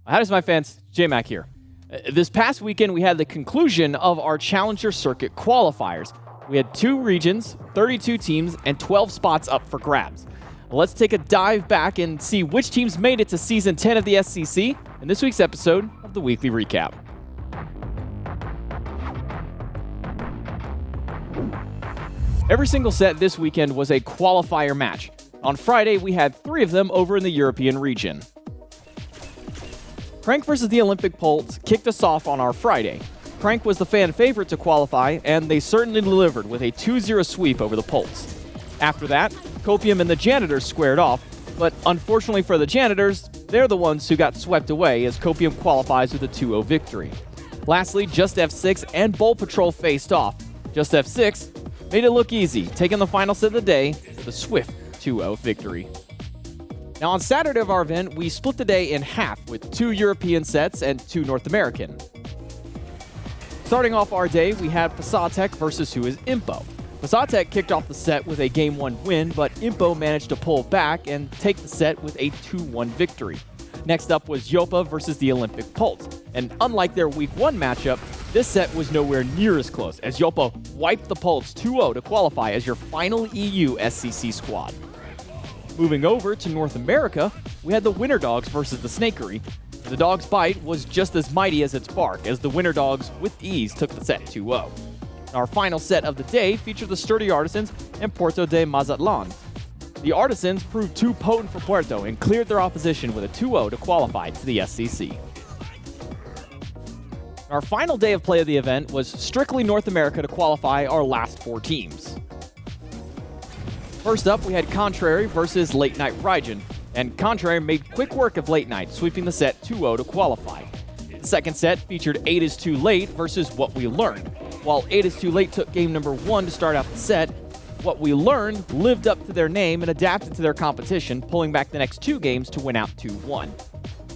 How does my fans? J-Mac here. This past weekend, we had the conclusion of our Challenger Circuit qualifiers. We had 2 regions, 32 teams, and 12 spots up for grabs. Let's take a dive back and see which teams made it to Season 10 of the SCC in this week's episode of the Weekly Recap. Every single set this weekend was a qualifier match. On Friday, we had 3 of them over in the European region. Crank versus the Olympic Pulse kicked us off on our Friday. Crank was the fan favorite to qualify, and they certainly delivered with a 2-0 sweep over the Pulse. After that, Copium and the Janitors squared off, but unfortunately for the Janitors, they're the ones who got swept away as Copium qualifies with a 2-0 victory. Lastly, Just F6 and Bowl Patrol faced off. Just F6 made it look easy, taking the final set of the day with a swift 2-0 victory. Now on Saturday of our event, we split the day in half with 2 European sets and 2 North American. Starting off our day, we had Pasatec versus who is Impo. Pasatec kicked off the set with a Game 1 win, but Impo managed to pull back and take the set with a 2-1 victory. Next up was Yopa versus the Olympic Pulse, and unlike their Week 1 matchup, this set was nowhere near as close as Yopa wiped the Pulse 2-0 to qualify as your final EU SCC squad. Moving over to North America, we had the Winter Dogs versus the Snakery. The Dogs' bite was just as mighty as its bark, as the Winter Dogs with ease took the set 2-0. Our final set of the day featured the Sturdy Artisans and Puerto de Mazatlan. The Artisans proved too potent for Puerto and cleared their opposition with a 2-0 to qualify to the SCC. Our final day of play of the event was strictly North America to qualify our last 4 teams. First up, we had Contrary versus Late Night Raijin, and Contrary made quick work of Late Night, sweeping the set 2-0 to qualify. The second set featured 8 is Too Late versus What We Learned. While 8 is Too Late took game number 1 to start out the set, What We Learned lived up to their name and adapted to their competition, pulling back the next 2 games to win out 2-1.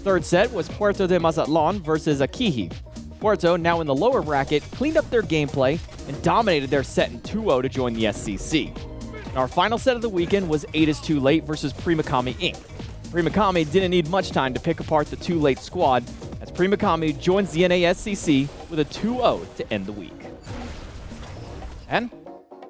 Third set was Puerto de Mazatlan versus Akihi. Puerto, now in the lower bracket, cleaned up their gameplay and dominated their set in 2-0 to join the SCC. Our final set of the weekend was 8 is Too Late versus Primakami Inc. Primakami didn't need much time to pick apart the Too Late squad, as Primakami joins the NASCC with a 2-0 to end the week. And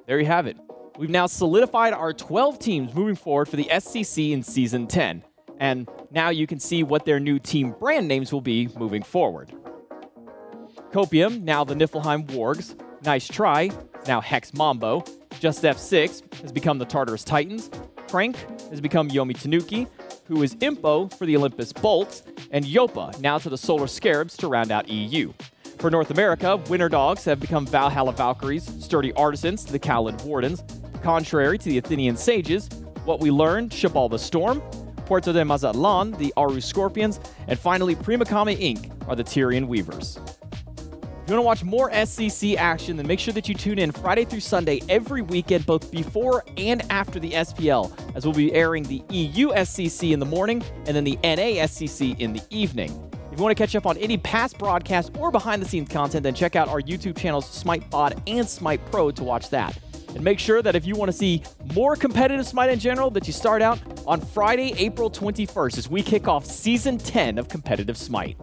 there you have it. We've now solidified our 12 teams moving forward for the SCC in Season 10. And now you can see what their new team brand names will be moving forward. Copium, now the Niflheim Wargs. Nice Try, now Hex Mambo. Just F6 has become the Tartarus Titans. Crank has become Yomi Tanuki, who is Impo for the Olympus Bolts, and Yopa now to the Solar Scarabs to round out EU. For North America, Winter Dogs have become Valhalla Valkyries, Sturdy Artisans to the Cowlid Wardens, Contrary to the Athenian Sages, What We Learned, Shabal the Storm, Puerto de Mazatlan, the Aru Scorpions, and finally Primakami Inc. are the Tyrian Weavers. If you want to watch more SCC action, then make sure that you tune in Friday through Sunday every weekend, both before and after the SPL, as we'll be airing the EU SCC in the morning and then the NA SCC in the evening. If you want to catch up on any past broadcasts or behind-the-scenes content, then check out our YouTube channels SMITEPod and SMITEPro to watch that. And make sure that if you want to see more competitive Smite in general, that you start out on Friday, April 21st as we kick off Season 10 of Competitive Smite.